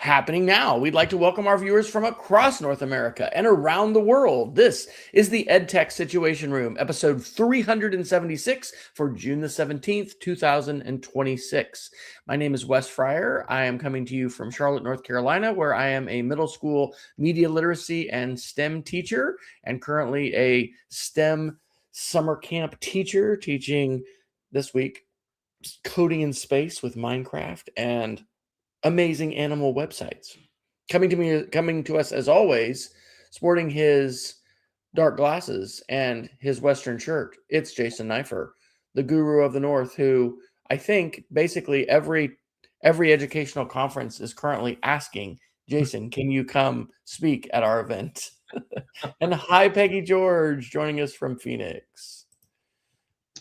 happening now. We'd like to welcome our viewers from across North America and around the world. This is the EdTech Situation Room, episode 376 for June the 17th, 2026. My name is Wes Fryer. I am coming to you from Charlotte, North Carolina, where I am a middle school media literacy and STEM teacher and currently a STEM summer camp teacher teaching this week coding in space with Minecraft and amazing animal websites. Coming to us as always, sporting his dark glasses and his Western shirt. It's Jason Neiffer, the guru of the North, who I think basically every educational conference is currently asking, Jason, can you come speak at our event? And hi, Peggy George, joining us from Phoenix.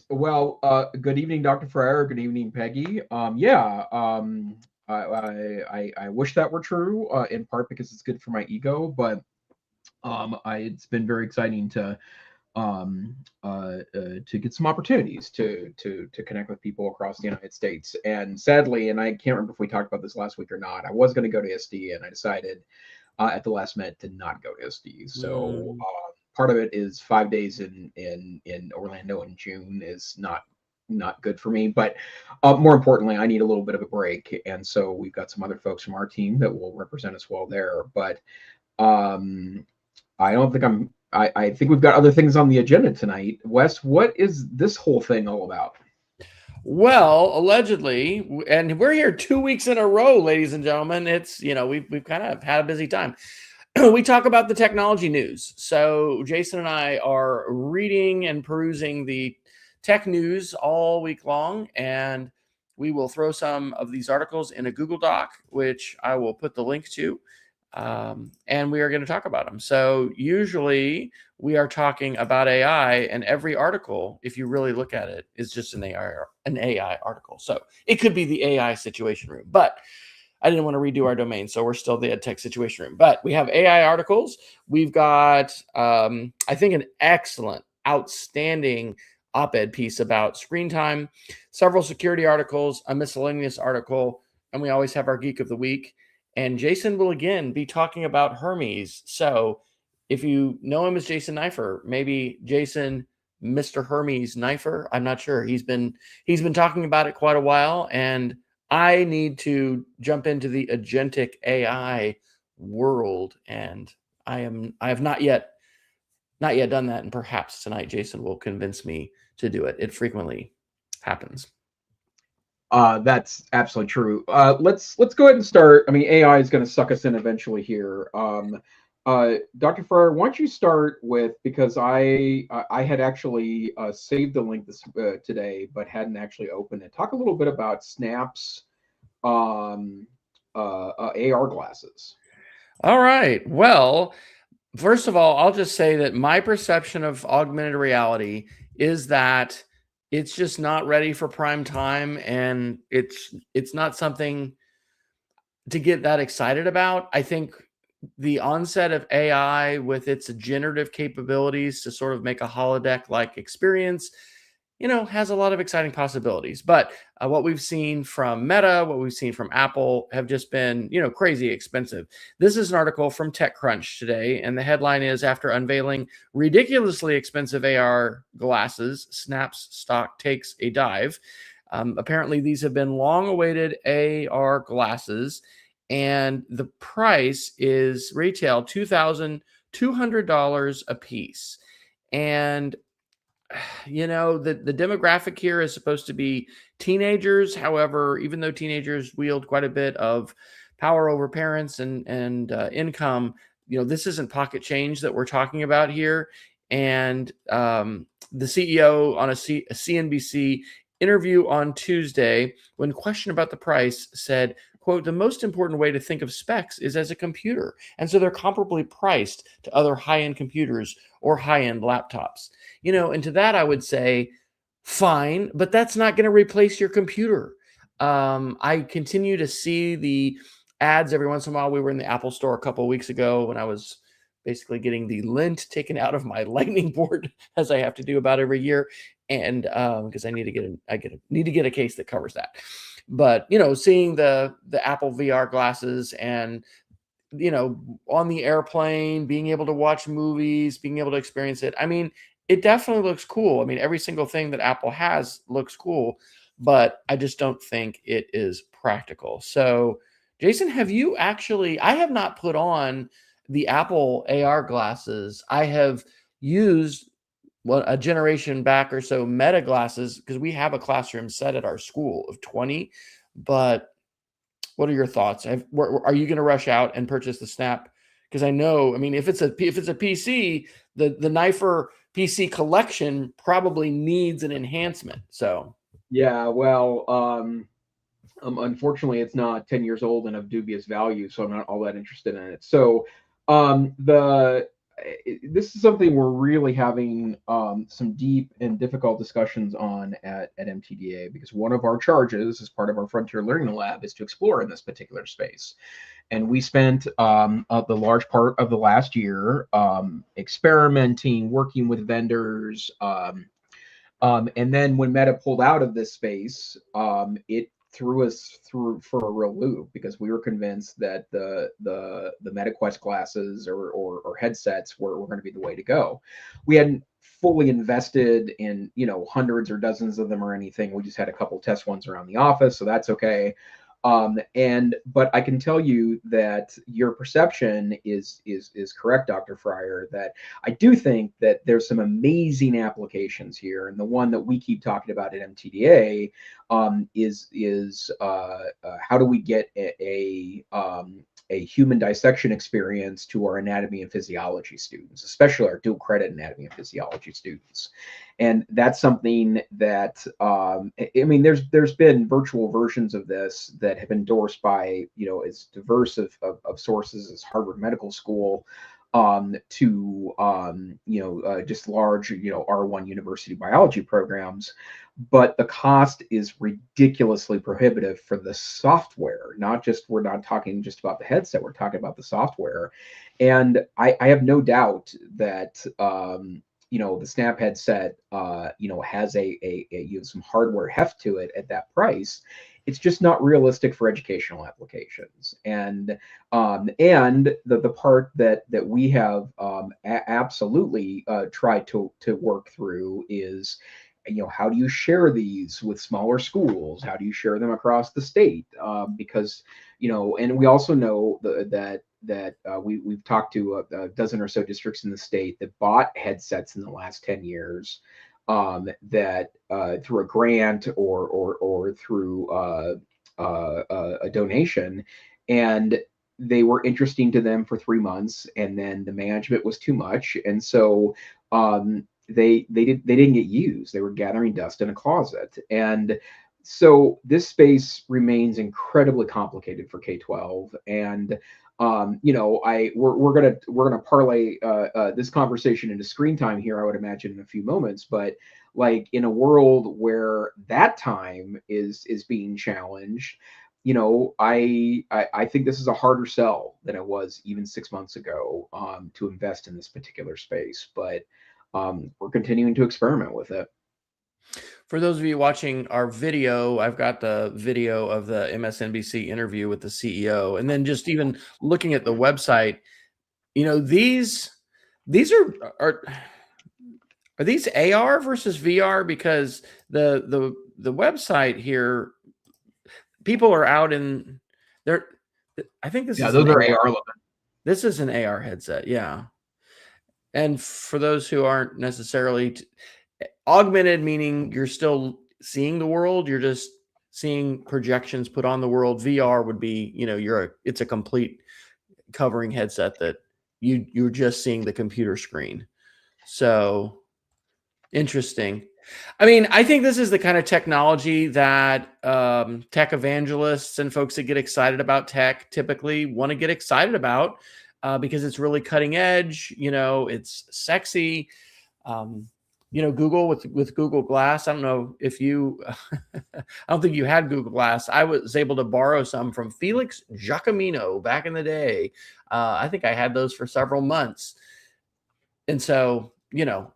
Well, good evening, Dr. Fryer. Good evening, Peggy. I wish that were true, in part because it's good for my ego, but it's been very exciting to get some opportunities to connect with people across the United States. And sadly, and I can't remember if we talked about this last week or not, I was going to go to SD, and I decided at the last minute to not go to SD. So part of it is 5 days in Orlando in June is not good for me, but more importantly, I need a little bit of a break, and so we've got some other folks from our team that will represent us well there. But I don't think I think we've got other things on the agenda tonight. Wes, what is this whole thing all about? Well, allegedly, and we're here 2 weeks in a row, ladies and gentlemen. It's, we've kind of had a busy time. We talk about the technology news. So Jason and I are reading and perusing the tech news all week long, and we will throw some of these articles in a Google Doc, which I will put the link to, and we are going to talk about them. So usually we are talking about AI, and every article, if you really look at it, is just an AI article. So it could be the AI Situation Room, but I didn't want to redo our domain, so we're still the EdTech Situation Room. But we have AI articles. We've got, I think, an excellent, outstanding op-ed piece about screen time, several security articles, a miscellaneous article, and we always have our Geek of the Week. And Jason will again be talking about Hermes. So if you know him as Jason Neiffer, maybe Jason Mr. Hermes Neiffer, I'm not sure. He's been talking about it quite a while, and I need to jump into the agentic AI world, and I have not yet done that, and perhaps tonight Jason will convince me to do it. It frequently happens. That's absolutely true. Let's go ahead and start. I mean, AI is going to suck us in eventually here. Dr. Fryer, why don't you start with, because I had actually saved the link today, but hadn't actually opened it. Talk a little bit about Snap's AR glasses. All right. Well, first of all, I'll just say that my perception of augmented reality is that it's just not ready for prime time, and it's not something to get that excited about. I think the onset of AI with its generative capabilities to sort of make a holodeck-like experience, has a lot of exciting possibilities. But what we've seen from Meta, what we've seen from Apple have just been, crazy expensive. This is an article from TechCrunch today, and the headline is, after unveiling ridiculously expensive AR glasses, Snap's stock takes a dive. Apparently, these have been long-awaited AR glasses, and the price is retail $2,200 a piece. And the demographic here is supposed to be teenagers. However, even though teenagers wield quite a bit of power over parents and income, this isn't pocket change that we're talking about here. And the CEO on a CNBC interview on Tuesday, when questioned about the price, said, quote, "The most important way to think of specs is as a computer. And so they're comparably priced to other high-end computers or high-end laptops." And to that I would say, fine, but that's not going to replace your computer. I continue to see the ads every once in a while. We were in the Apple store a couple of weeks ago when I was basically getting the lint taken out of my lightning board, as I have to do about every year, and because I need to get a case that covers that. But seeing the Apple VR glasses and on the airplane, being able to watch movies, being able to experience it. I mean, it definitely looks cool. I mean, every single thing that Apple has looks cool, but I just don't think it is practical. So, Jason, I have not put on the Apple AR glasses. I have used a generation back or so Meta glasses because we have a classroom set at our school of 20, but what are your thoughts? Are you going to rush out and purchase the Snap? Because I know, I mean, if it's a PC, the Neiffer PC collection probably needs an enhancement. So Yeah, well, unfortunately, it's not 10 years old and of dubious value, so I'm not all that interested in it. So the this is something we're really having some deep and difficult discussions on at MTDA, because one of our charges as part of our Frontier Learning Lab is to explore in this particular space. And we spent the large part of the last year experimenting, working with vendors. And then when Meta pulled out of this space, it threw us through for a real loop, because we were convinced that the MetaQuest glasses or headsets were going to be the way to go. We hadn't fully invested in hundreds or dozens of them or anything. We just had a couple test ones around the office, so that's okay. But I can tell you that your perception is correct, Dr. Fryer, that I do think that there's some amazing applications here, and the one that we keep talking about at MTDA is how do we get a human dissection experience to our anatomy and physiology students, especially our dual credit anatomy and physiology students. And that's something that I mean, there's been virtual versions of this that have been endorsed by as diverse of sources as Harvard Medical School, to just large R1 university biology programs. But the cost is ridiculously prohibitive for the software. We're not talking just about the headset, we're talking about the software. And I have no doubt that the Snap headset has some hardware heft to it at that price. It's just not realistic for educational applications. And the part that we have absolutely tried to work through is, how do you share these with smaller schools? How do you share them across the state? Because and we also know that we've talked to a dozen or so districts in the state that bought headsets in the last 10 years, that through a grant or through a donation, and they were interesting to them for 3 months, and then the management was too much, and so they didn't get used. They were gathering dust in a closet. And so this space remains incredibly complicated for K-12. And we're gonna parlay this conversation into screen time here, I would imagine, in a few moments. But like, in a world where that time is being challenged, I think this is a harder sell than it was even 6 months ago, to invest in this particular space. But we're continuing to experiment with it. for those of you watching our video, I've got the video of the MSNBC interview with the CEO, and then just even looking at the website, these are these AR versus VR? Because the website here, people are out in there. I think this is those an are AR. AR looking. This is an AR headset, yeah. And for those who aren't necessarily augmented, meaning you're still seeing the world, you're just seeing projections put on the world. VR would be, it's a complete covering headset that you're just seeing the computer screen. So interesting. I mean, I think this is the kind of technology that tech evangelists and folks that get excited about tech typically want to get excited about, because it's really cutting edge. It's sexy. Google with Google Glass. I don't know if you, I don't think you had Google Glass. I was able to borrow some from Felix Giacomino back in the day. I think I had those for several months. And so,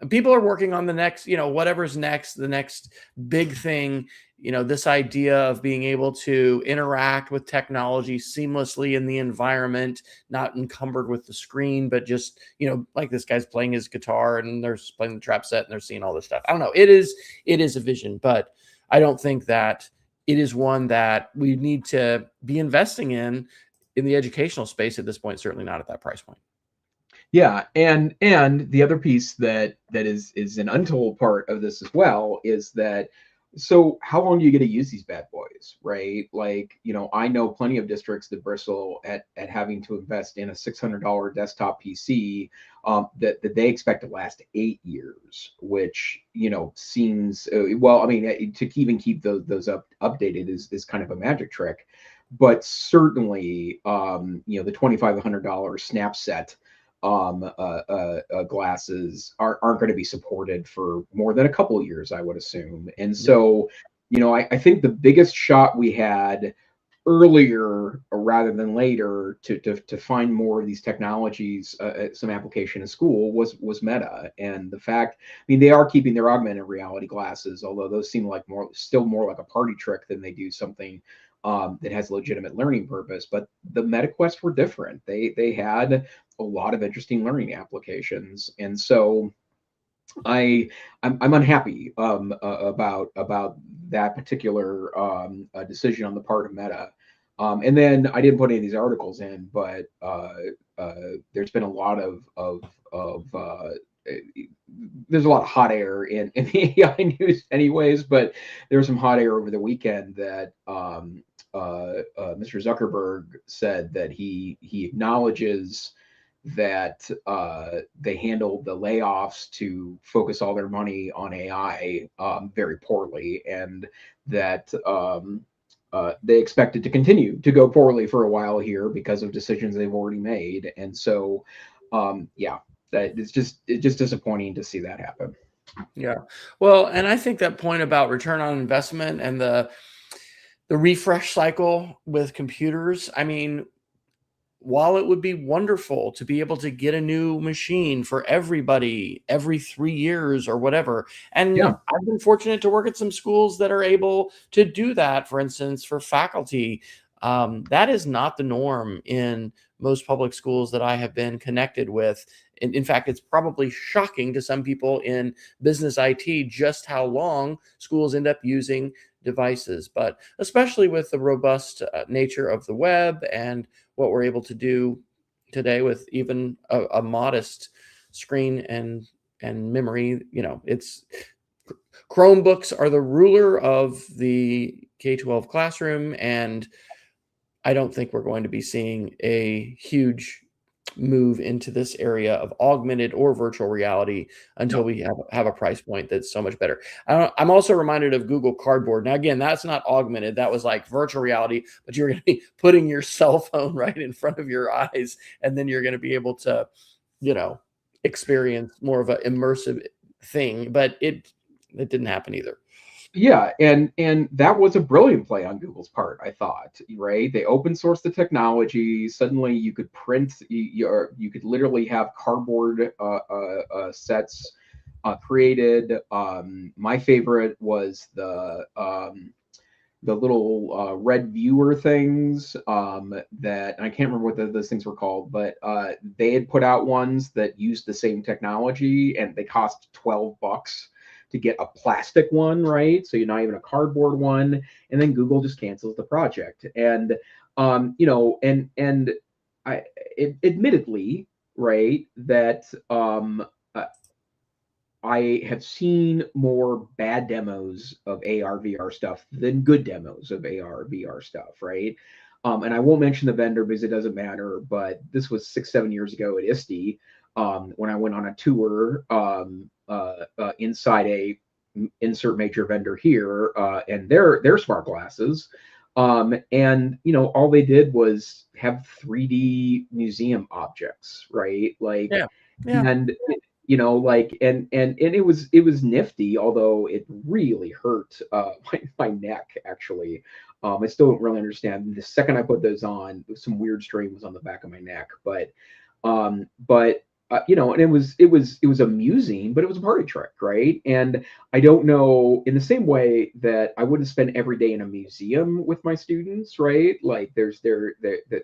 people are working on the next, whatever's next, the next big thing, this idea of being able to interact with technology seamlessly in the environment, not encumbered with the screen, but just, like this guy's playing his guitar and they're playing the trap set and they're seeing all this stuff. I don't know. It is a vision, but I don't think that it is one that we need to be investing in the educational space at this point, certainly not at that price point. Yeah, and the other piece that is an untold part of this as well is that, so how long do you get to use these bad boys, right? Like, I know plenty of districts that bristle at having to invest in a $600 desktop PC that they expect to last 8 years, which seems well. I mean, to even keep those updated is kind of a magic trick, but certainly the $2,500 snap set glasses aren't going to be supported for more than a couple of years, I would assume. And so, I think the biggest shot we had earlier rather than later to find more of these technologies, some application in school was Meta. And the fact, I mean, they are keeping their augmented reality glasses, although those seem like still more like a party trick than they do something that has legitimate learning purpose. But the MetaQuest were different. They had a lot of interesting learning applications, and so I'm unhappy about that particular decision on the part of Meta. And then I didn't put any of these articles in, but there's been a lot there's a lot of hot air in the AI news anyways, but there was some hot air over the weekend that Mr. Zuckerberg said that he acknowledges that they handled the layoffs to focus all their money on AI very poorly, and that they expect it to continue to go poorly for a while here because of decisions they've already made. And so, it's just disappointing to see that happen. Yeah. Well, and I think that point about return on investment and the refresh cycle with computers, I mean, while it would be wonderful to be able to get a new machine for everybody every 3 years or whatever, and Yeah. I've been fortunate to work at some schools that are able to do that, for instance, for faculty, that is not the norm in most public schools that I have been connected with. In fact, it's probably shocking to some people in business IT just how long schools end up using devices, but especially with the robust nature of the web and what we're able to do today with even a modest screen and memory, it's Chromebooks are the ruler of the K-12 classroom, and I don't think we're going to be seeing a huge move into this area of augmented or virtual reality until No. we have a price point that's so much better. I'm also reminded of Google Cardboard. Now, again, that's not augmented. That was like virtual reality, but you're going to be putting your cell phone right in front of your eyes, and then you're going to be able to, experience more of an immersive thing. But it didn't happen either. Yeah, and that was a brilliant play on Google's part, I thought, right? They open sourced the technology. Suddenly you could print, you could literally have cardboard sets created. My favorite was the little red viewer things that, and I can't remember what those things were called, but they had put out ones that used the same technology, and they cost $12 to get a plastic one, right? So you're not even a cardboard one, and then Google just cancels the project. And admittedly, right, that I have seen more bad demos of AR VR stuff than good demos of AR VR stuff, right? And I won't mention the vendor because it doesn't matter, but this was 6-7 years ago at ISTE when I went on a tour inside a insert major vendor here and their smart glasses. And all they did was have 3D museum objects, right? Like, Yeah. Yeah. and like, and it was nifty, although it really hurt my neck actually. I still don't really understand. The second I put those on, some weird strain was on the back of my neck, but and it was amusing, but it was a party trick, right? And I don't know, in the same way that I wouldn't spend every day in a museum with my students, right? Like there's there that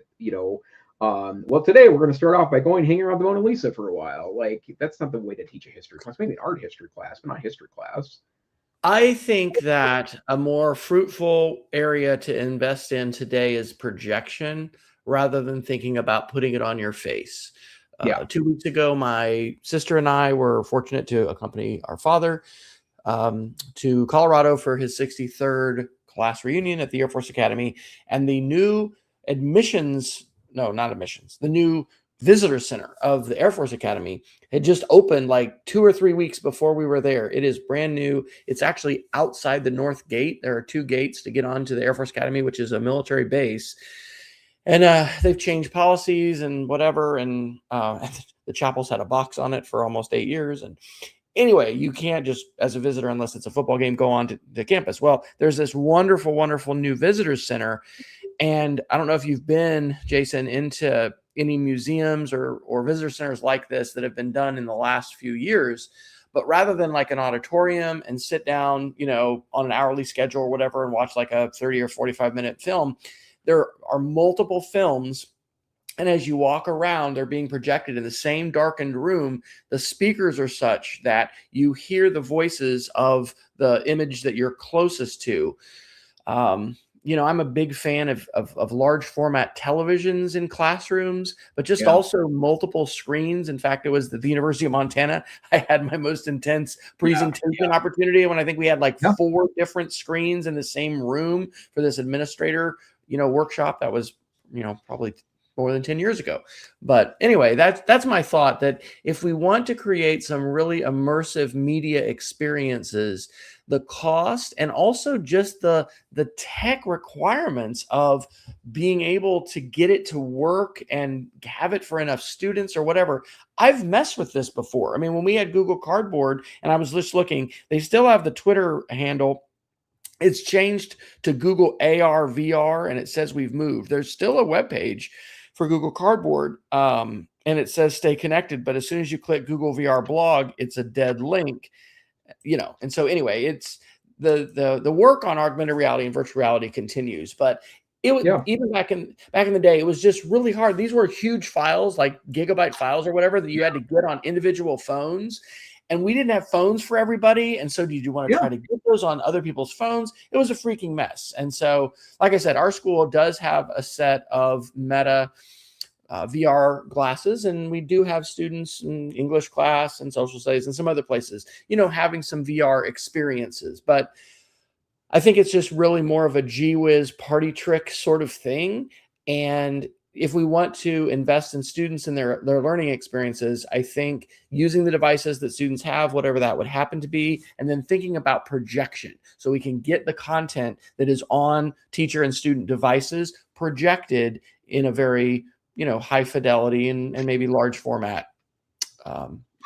well, today we're going to start off by going hanging around the Mona Lisa for a while. Like that's not the way to teach a history class. Maybe an art history class, but not a history class. I think that a more fruitful area to invest in today is projection rather than thinking about putting it on your face. Yeah. 2 weeks ago, my sister and I were fortunate to accompany our father to Colorado for his 63rd class reunion at the Air Force Academy. And the new admissions, no, not admissions, the new visitor center of the Air Force Academy had just opened like 2 or 3 weeks before we were there. It is brand new. It's actually outside the North Gate. There are 2 gates to get onto the Air Force Academy, which is a military base. And they've changed policies and whatever. And the chapel's had a box on it for almost 8 years. And anyway, you can't just, as a visitor, unless it's a football game, go on to campus. Well, there's this wonderful, wonderful new visitors center. And I don't know if you've been, Jason, into any museums or visitor centers like this that have been done in the last few years. But rather than like an auditorium and sit down, on an hourly schedule or whatever and watch like a 30 or 45-minute film, there are multiple films. And as you walk around, they're being projected in the same darkened room. The speakers are such that you hear the voices of the image that you're closest to. I'm a big fan of large format televisions in classrooms, but just also multiple screens. In fact, it was the University of Montana. I had my most intense presentation opportunity when I think we had like 4 different screens in the same room for this administrator, workshop that was, probably more than 10 years ago. But anyway, that's my thought, that if we want to create some really immersive media experiences, the cost and also just the tech requirements of being able to get it to work and have it for enough students or whatever. I've messed with this before. I mean, when we had Google Cardboard and I was just looking, they still have the Twitter handle. It's changed to Google AR, VR, and it says we've moved. There's still a web page for Google Cardboard, and it says stay connected. But as soon as you click Google VR blog, it's a dead link, And so anyway, it's the work on augmented reality and virtual reality continues. But it was even back in the day, it was just really hard. These were huge files, like gigabyte files or whatever, that you had to get on individual phones. And we didn't have phones for everybody. And so did you want to try to get those on other people's phones? It was a freaking mess. And so, like I said, our school does have a set of Meta VR glasses. And we do have students in English class and social studies and some other places, having some VR experiences. But I think it's just really more of a gee whiz party trick sort of thing. And if we want to invest in students and their learning experiences, I think using the devices that students have, whatever that would happen to be, and then thinking about projection so we can get the content that is on teacher and student devices projected in a very, high fidelity and maybe large format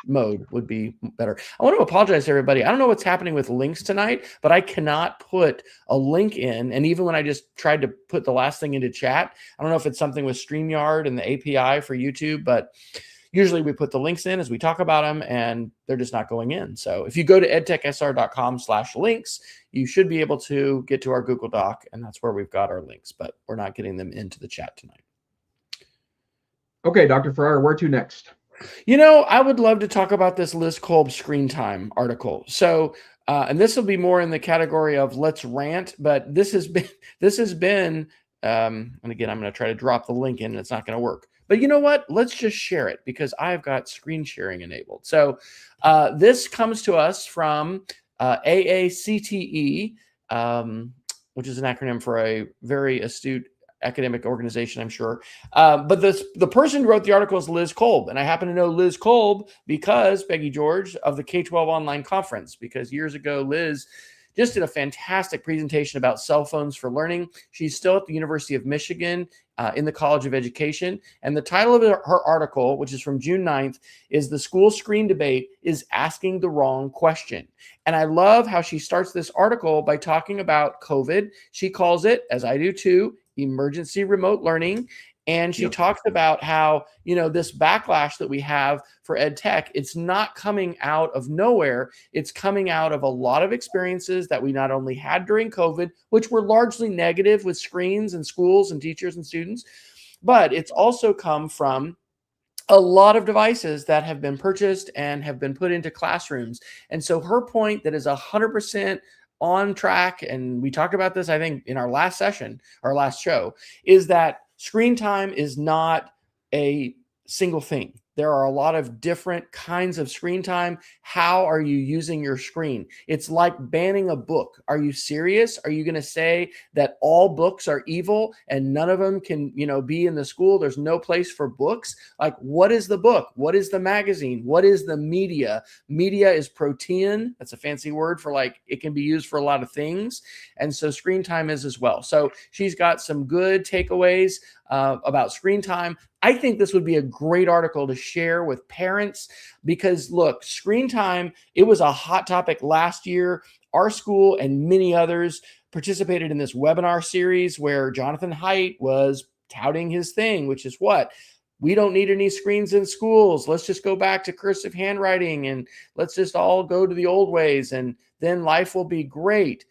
mode would be better. I want to apologize to everybody. I don't know what's happening with links tonight, but I cannot put a link in. And even when I just tried to put the last thing into chat, I don't know if it's something with StreamYard and the API for YouTube, but usually we put the links in as we talk about them and they're just not going in. So if you go to edtechsr.com/links, you should be able to get to our Google Doc, and that's where we've got our links, but we're not getting them into the chat tonight. Okay, Dr. Fryer, where to next? I would love to talk about this Liz Kolb screen time article. So, and this will be more in the category of let's rant, but this has been, and again, I'm going to try to drop the link in and it's not going to work. But you know what? Let's just share it because I've got screen sharing enabled. So this comes to us from AACTE, which is an acronym for a very astute academic organization, I'm sure. But the person who wrote the article is Liz Kolb. And I happen to know Liz Kolb because, Peggy George, of the K-12 online conference, because years ago, Liz just did a fantastic presentation about cell phones for learning. She's still at the University of Michigan in the College of Education. And the title of her article, which is from June 9th, is "The School Screen Debate is Asking the Wrong Question." And I love how she starts this article by talking about COVID. She calls it, as I do too, emergency remote learning. And she talks about how, this backlash that we have for EdTech, it's not coming out of nowhere. It's coming out of a lot of experiences that we not only had during COVID, which were largely negative with screens and schools and teachers and students, but it's also come from a lot of devices that have been purchased and have been put into classrooms. And so her point that is 100% on track, and we talked about this, I think, in our last session, our last show, is that screen time is not a single thing. There are a lot of different kinds of screen time. How are you using your screen? It's like banning a book. Are you serious? Are you going to say that all books are evil and none of them can, be in the school? There's no place for books. Like, what is the book? What is the magazine? What is the media? Media is protean. That's a fancy word for, like, it can be used for a lot of things. And so screen time is as well. So she's got some good takeaways about screen time. I think this would be a great article to share with parents because, look, screen time, it was a hot topic last year. Our school and many others participated in this webinar series where Jonathan Haidt was touting his thing, which is what? We don't need any screens in schools. Let's just go back to cursive handwriting and let's just all go to the old ways and then life will be great.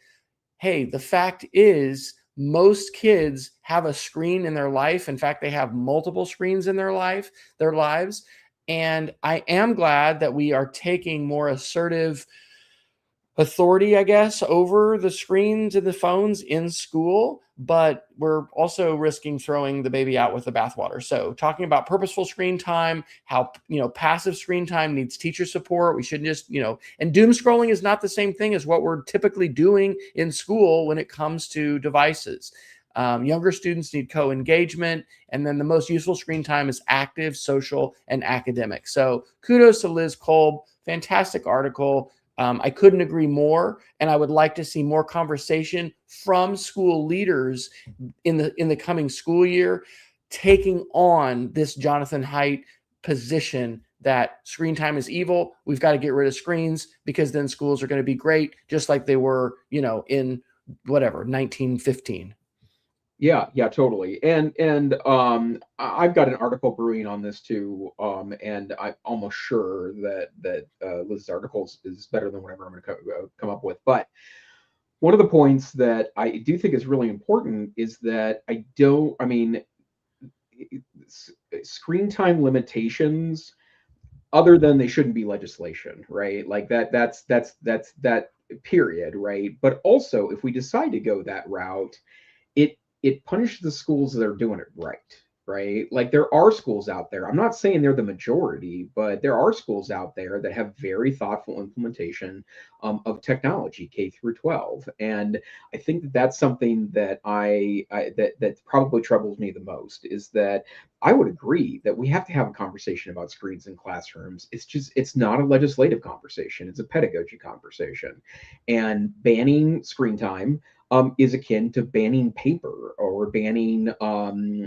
Hey, the fact is, most kids have a screen in their life. In fact, they have multiple screens in their lives. And I am glad that we are taking more assertive authority, I guess, over the screens and the phones in school, but we're also risking throwing the baby out with the bathwater. So talking about purposeful screen time, how, passive screen time needs teacher support. We shouldn't just, and doom scrolling is not the same thing as what we're typically doing in school when it comes to devices. Younger students need co-engagement. And then the most useful screen time is active, social, and academic. So kudos to Liz Kolb. Fantastic article. I couldn't agree more, and I would like to see more conversation from school leaders in the coming school year, taking on this Jonathan Haidt position that screen time is evil. We've got to get rid of screens because then schools are going to be great, just like they were, in whatever 1915. Yeah, totally. And I've got an article brewing on this too. And I'm almost sure that Liz's article is better than whatever I'm going to come up with. But one of the points that I do think is really important is that screen time limitations, other than they shouldn't be legislation, right? Like that's that period, right? But also, if we decide to go that route, it punishes the schools that are doing it right? Like there are schools out there. I'm not saying they're the majority, but there are schools out there that have very thoughtful implementation of technology, K through 12, and I think that that's something that that probably troubles me the most. Is that I would agree that we have to have a conversation about screens in classrooms. It's not a legislative conversation. It's a pedagogy conversation, and banning screen time is akin to banning paper or banning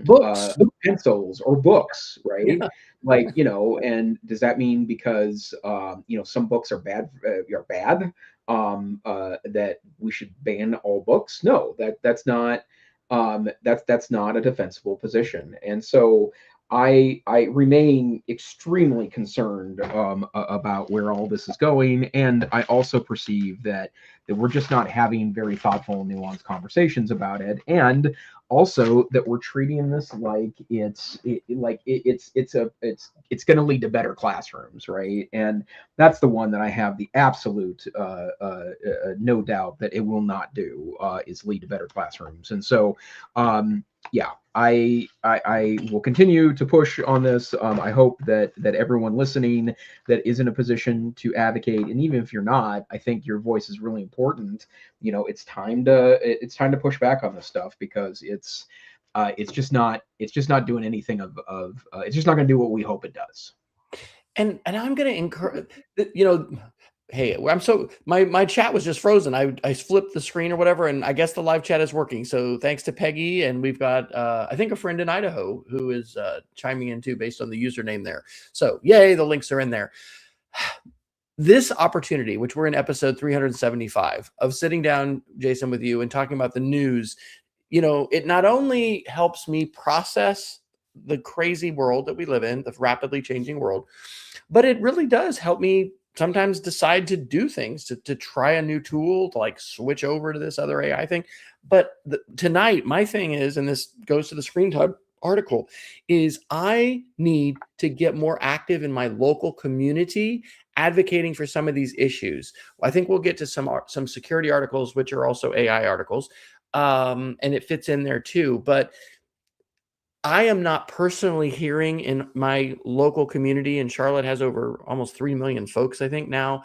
Books. pencils or books, right? Yeah. Like, and does that mean because some books are bad, that we should ban all books? No, that's not that's not a defensible position. And so I remain extremely concerned about where all this is going, and I also perceive that we're just not having very thoughtful and nuanced conversations about it, and also that we're treating this like it's going to lead to better classrooms, right? And that's the one that I have the absolute no doubt that it will not do, is lead to better classrooms. And so yeah, I will continue to push on this. I hope that everyone listening that is in a position to advocate, and even if you're not, I think your voice is really important. It's time to push back on this stuff, because it's just not doing anything it's just not going to do what we hope it does. And I'm going to encourage, Hey, my chat was just frozen. I flipped the screen or whatever, and I guess the live chat is working. So thanks to Peggy, and we've got I think a friend in Idaho who is chiming in too based on the username there. So yay, the links are in there. This opportunity, which we're in episode 375 of sitting down, Jason, with you and talking about the news, it not only helps me process the crazy world that we live in, the rapidly changing world, but it really does help me sometimes decide to do things, to try a new tool, to like switch over to this other AI thing. But tonight, my thing is, and this goes to the screen time article, is I need to get more active in my local community advocating for some of these issues. I think we'll get to some security articles, which are also AI articles, and it fits in there too. But I am not personally hearing in my local community, and Charlotte has over almost 3 million folks, I think now.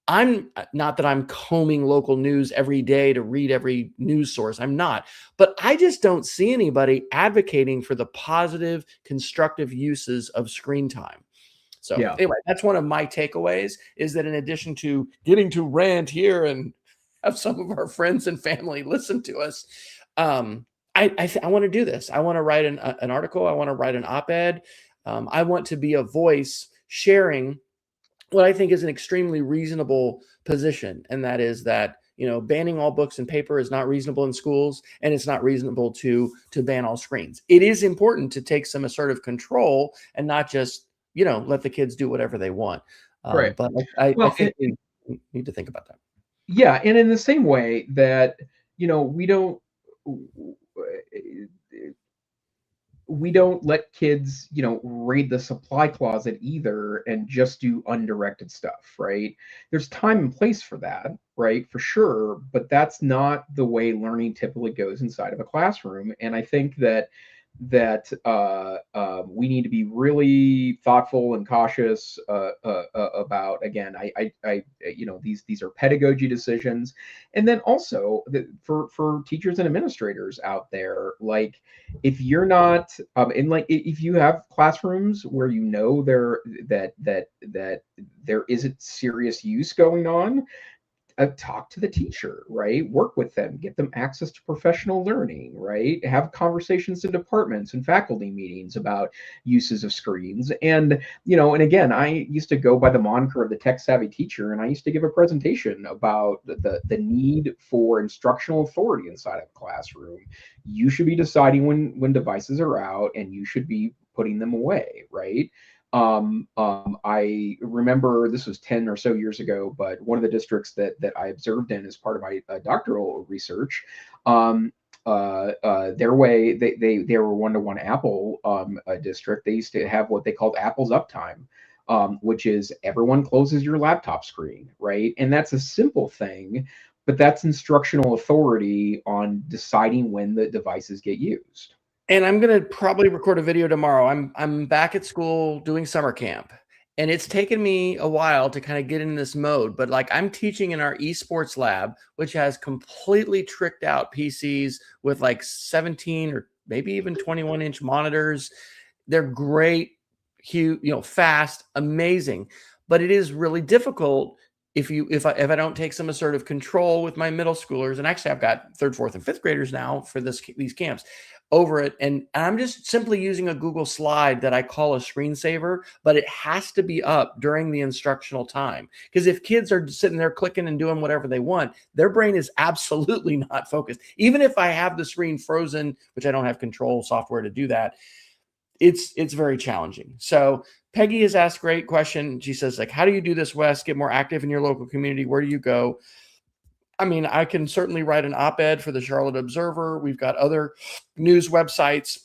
I'm not that I'm combing local news every day to read every news source. I'm not, but I just don't see anybody advocating for the positive, constructive uses of screen time. So Yeah. anyway, that's one of my takeaways, is that in addition to getting to rant here and have some of our friends and family listen to us, I want to do this. I want to write an article. I want to write an op-ed. I want to be a voice sharing what I think is an extremely reasonable position. And that is that, banning all books and paper is not reasonable in schools, and it's not reasonable to ban all screens. It is important to take some assertive control and not just, let the kids do whatever they want. Right. But I Well, think we need to think about that. yeah, and in the same way that, we don't let kids, raid the supply closet either and just do undirected stuff, right? There's time and place for that, right? For sure, but that's not the way learning typically goes inside of a classroom. And I think that we need to be really thoughtful and cautious about. Again, these are pedagogy decisions, and then also for teachers and administrators out there, like, if you're not if you have classrooms where that there isn't serious use going on, talk to the teacher, right? Work with them, get them access to professional learning, right? Have conversations in departments and faculty meetings about uses of screens. And, and again, I used to go by the moniker of the tech savvy teacher, and I used to give a presentation about the need for instructional authority inside of a classroom. You should be deciding when devices are out, and you should be putting them away, right? I remember this was 10 or so years ago, but one of the districts that I observed in as part of my doctoral research, their way, they were one-to-one Apple district. They used to have what they called Apple's uptime, which is everyone closes your laptop screen, right? And that's a simple thing, but that's instructional authority on deciding when the devices get used. And I'm going to probably record a video tomorrow. I'm back at school doing summer camp, and it's taken me a while to kind of get in this mode. But like, I'm teaching in our esports lab, which has completely tricked out PCs with like 17 or maybe even 21-inch monitors. They're great, huge, fast, amazing. But it is really difficult if I don't take some assertive control with my middle schoolers. And actually, I've got third, fourth, and fifth graders now for these camps over it. And I'm just simply using a Google slide that I call a screensaver, but it has to be up during the instructional time. Because if kids are sitting there clicking and doing whatever they want, their brain is absolutely not focused. Even if I have the screen frozen, which I don't have control software to do that, it's very challenging. So Peggy has asked a great question. She says, like, how do you do this, Wes? Get more active in your local community. Where do you go? I mean, I can certainly write an op-ed for the Charlotte Observer. We've got other news websites.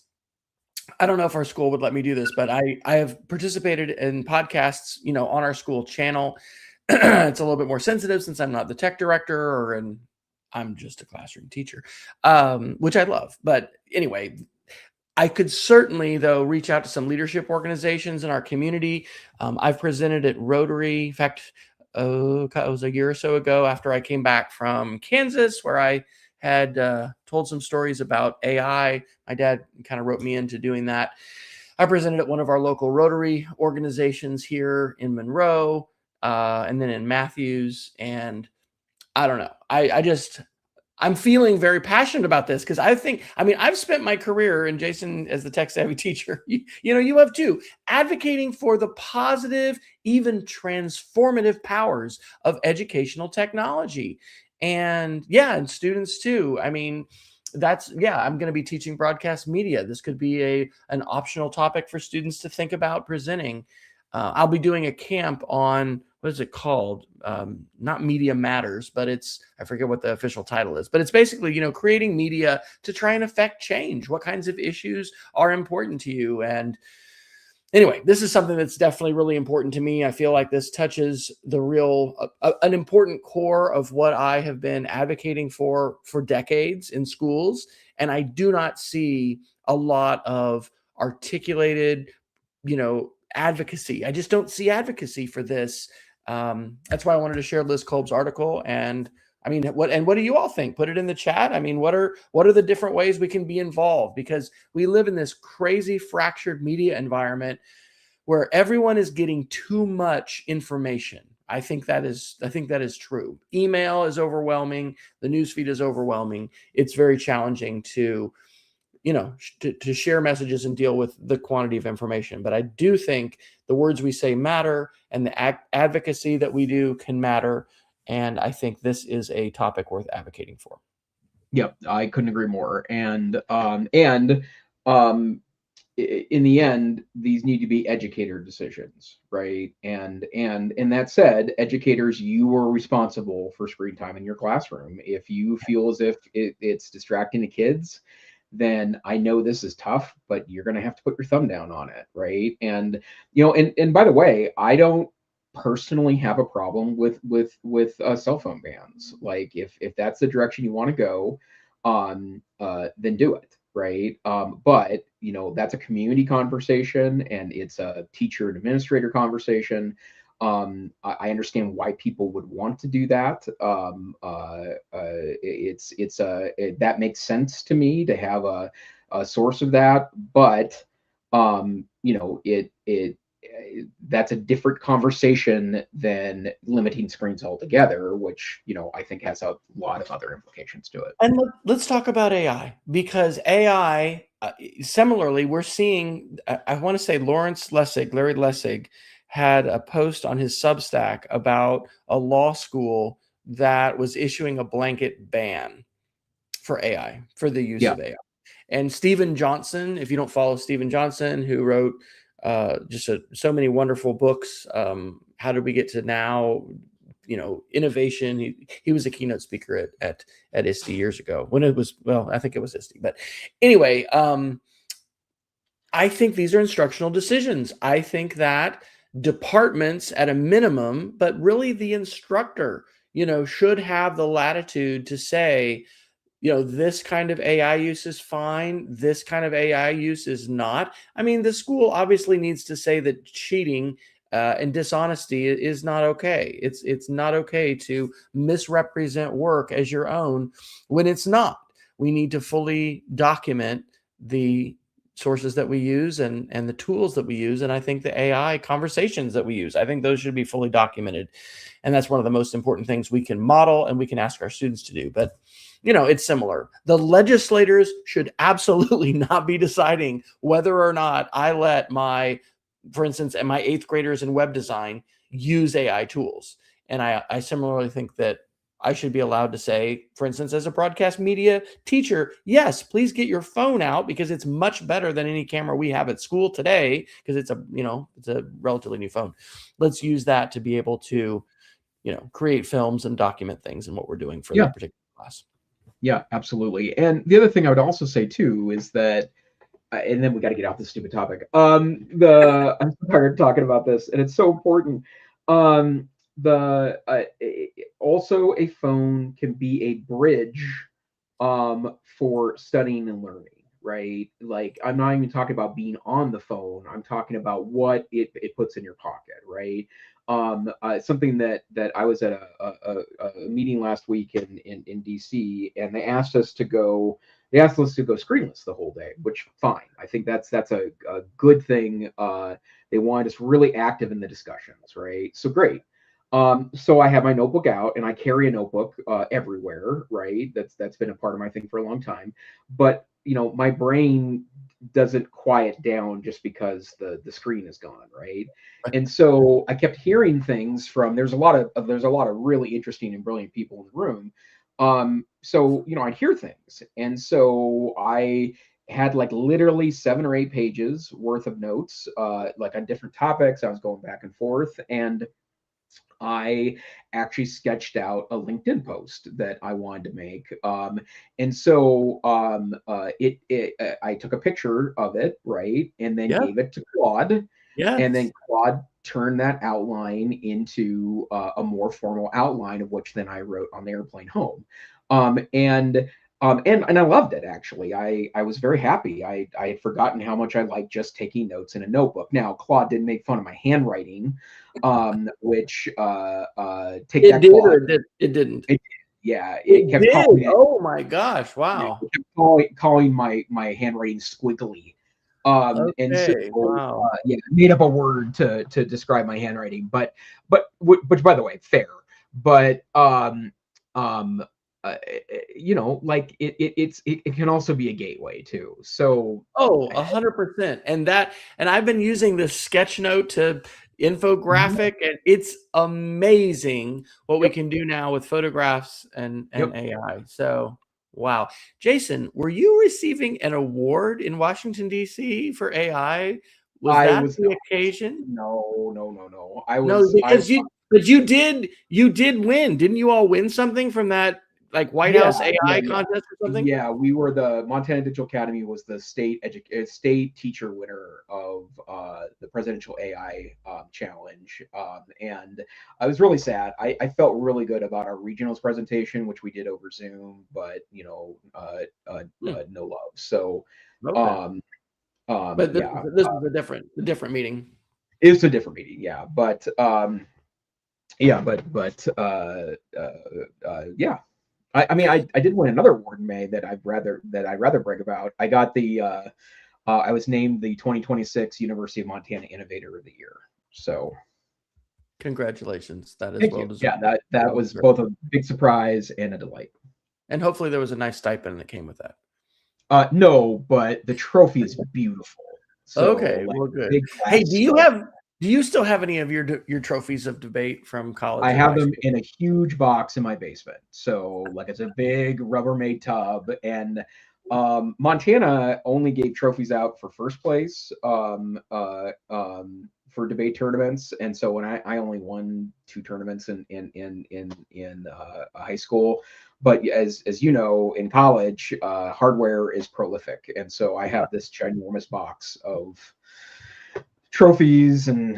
I don't know if our school would let me do this, but I have participated in podcasts, on our school channel. It's a little bit more sensitive since I'm not the tech director, and I'm just a classroom teacher, which I love. But anyway, I could certainly, though, reach out to some leadership organizations in our community. I've presented at Rotary. In fact, it was a year or so ago after I came back from Kansas, where I had told some stories about AI. My dad kind of wrote me into doing that. I presented at one of our local Rotary organizations here in Monroe. and then in Matthews. And I don't know. I'm feeling very passionate about this because I've spent my career, and Jason, as the tech savvy teacher, you have too, advocating for the positive, even transformative powers of educational technology. And yeah, and students too. I mean, I'm going to be teaching broadcast media. This could be an optional topic for students to think about presenting. I'll be doing a camp on, what is it called? Not Media Matters, but I forget what the official title is, but it's basically, creating media to try and affect change. What kinds of issues are important to you? And anyway, this is something that's definitely really important to me. I feel like this touches an important core of what I have been advocating for decades in schools. And I do not see a lot of articulated, advocacy. I just don't see advocacy for this. That's why I wanted to share Liz Kolb's article. And I mean, what do you all think? Put it in the chat. I mean, what are the different ways we can be involved? Because we live in this crazy fractured media environment where everyone is getting too much information. I think that is true. Email is overwhelming. The newsfeed is overwhelming. It's very challenging to share messages and deal with the quantity of information. But I do think the words we say matter, and the advocacy that we do can matter. And I think this is a topic worth advocating for. Yep, I couldn't agree more. And in the end, these need to be educator decisions, right? And that said, educators, you are responsible for screen time in your classroom. If you feel as if it's distracting the kids, then I know this is tough, but you're going to have to put your thumb down on it, right? And and by the way, I don't personally have a problem with cell phone bans. Like if that's the direction you want to go, then do it, right? But that's a community conversation, and it's a teacher and administrator conversation. I understand why people would want to do that. That makes sense to me to have a source of that, but that's a different conversation than limiting screens altogether, which I think has a lot of other implications to it. And let's talk about AI, because AI, similarly, we're seeing. I want to say Larry Lessig, had a post on his Substack about a law school that was issuing a blanket ban for AI, for the use of AI. And Stephen Johnson, if you don't follow Stephen Johnson, who wrote so many wonderful books, How Did We Get to Now? Innovation. He was a keynote speaker at ISTE years ago, when it was, I think it was ISTE. But anyway, I think these are instructional decisions. I think that departments at a minimum, but really the instructor, should have the latitude to say, this kind of AI use is fine. This kind of AI use is not. I mean, the school obviously needs to say that cheating and dishonesty is not okay. It's not okay to misrepresent work as your own when it's not. We need to fully document the sources that we use and the tools that we use. And I think the AI conversations that we use, I think those should be fully documented. And that's one of the most important things we can model and we can ask our students to do. But it's similar. The legislators should absolutely not be deciding whether or not I let for instance, my 8th graders in web design use AI tools. And I similarly think that I should be allowed to say, for instance, as a broadcast media teacher, yes, please get your phone out, because it's much better than any camera we have at school today, because it's a relatively new phone. Let's use that to be able to, create films and document things and what we're doing for that particular class. Yeah, absolutely. And the other thing I would also say too is that, and then we got to get off this stupid topic. I'm tired of talking about this, and it's so important. Also a phone can be a bridge for studying and learning, right? Like, I'm not even talking about being on the phone. I'm talking about what it puts in your pocket, right? Something that I was at a meeting last week in DC, and they asked us to go screenless the whole day, which fine. I think that's a good thing. They wanted us really active in the discussions, right? So great. So I have my notebook out, and I carry a notebook everywhere, right? That's been a part of my thing for a long time. But my brain doesn't quiet down just because the screen is gone, right? And so I kept hearing things from there's a lot of really interesting and brilliant people in the room. So I'd hear things, and so I had like literally 7 or 8 pages worth of notes, like on different topics. I was going back and forth, and I actually sketched out a LinkedIn post that I wanted to make. And so I took a picture of it, right, and then Yeah. gave it to Claude, and then Yes. Claude turned that outline into a more formal outline, of which then I wrote on the airplane home. And I loved it, actually. I was very happy. I had forgotten how much I liked just taking notes in a notebook. Now Claude didn't make fun of my handwriting, which take It that, did or Claude. it didn't? It, yeah, it It kept did. calling it. Oh my gosh. Yeah, Wow. it kept calling my handwriting squiggly. And so Okay. Wow. yeah, I made up a word to describe my handwriting, but which, by the way, fair. But um like it can also be a gateway too. So Oh, 100%. And I've been using this sketch note to yeah, infographic, and it's amazing what we yep, can do now with photographs and yep. AI. So, wow. Jason, were you receiving an award in Washington, D.C. for AI? Was I that was the not. occasion? No, no, no, no. No, I because you did win. Didn't you all win something from that like White Yeah, House yeah, AI yeah. contest or something? Yeah, we were the Montana Digital Academy was the state teacher winner of the presidential AI challenge, and I was really sad. I felt really good about our regionals presentation, which we did over Zoom, but Hmm, no love. So, okay. um, But yeah, this is a different meeting. it's a different meeting. Yeah, but yeah. I mean, I did win another award in May that I'd rather brag about. I was named the 2026 University of Montana Innovator of the Year. So Congratulations. That is thank well you. Yeah, deserved. that Well was deserved. both a big surprise and a delight. And hopefully there was a nice stipend that came with that. No, but the trophy is beautiful. So Okay, like well, good. big Hey, glass sculpture. do you still have any of your trophies of debate from I college or have high them school? in a huge box in my basement. So like it's a big Rubbermaid tub, and Montana only gave trophies out for first place for debate tournaments, and so when I only won 2 tournaments in high school. But as you know, in college, hardware is prolific, and so I Yeah. have this ginormous box of trophies and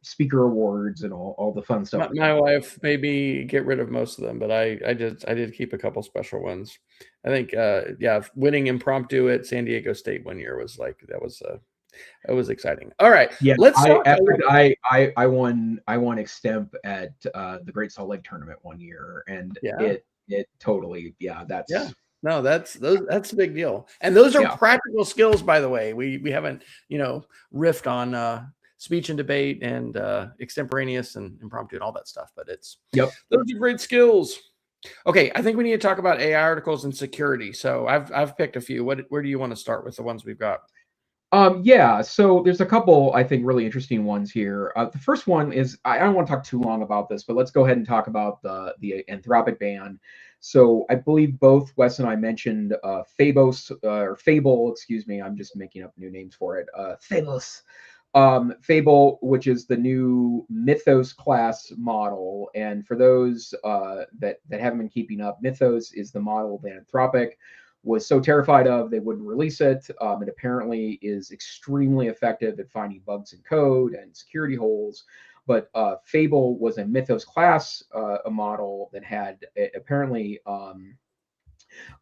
speaker awards and all the fun stuff that My comes with it. wife made me get rid of most of them, but I did keep a couple special ones. I think yeah, winning impromptu at San Diego State one year was like that was exciting. All right, Yeah, let's I talk a after little. I won extemp at the Great Salt Lake tournament one year, and Yeah. it totally, yeah, Yeah. that's No, that's a big deal. And those are yeah, practical skills, by the way. We haven't, riffed on speech and debate and extemporaneous and impromptu and all that stuff, but it's yep. those are great skills. Okay, I think we need to talk about AI articles and security. So I've picked a few. Where do you want to start with the ones we've got? Yeah, so there's a couple, I think, really interesting ones here. The first one is I don't want to talk too long about this, but let's go ahead and talk about the Anthropic ban. So I believe both Wes and I mentioned Fabos or Fable, excuse me, I'm just making up new names for it. Fabos. Fable, which is the new Mythos class model, and for those that haven't been keeping up, Mythos is the model that Anthropic was so terrified of they wouldn't release it. It apparently is extremely effective at finding bugs in code and security holes. But Fable was a Mythos class, a model that had apparently a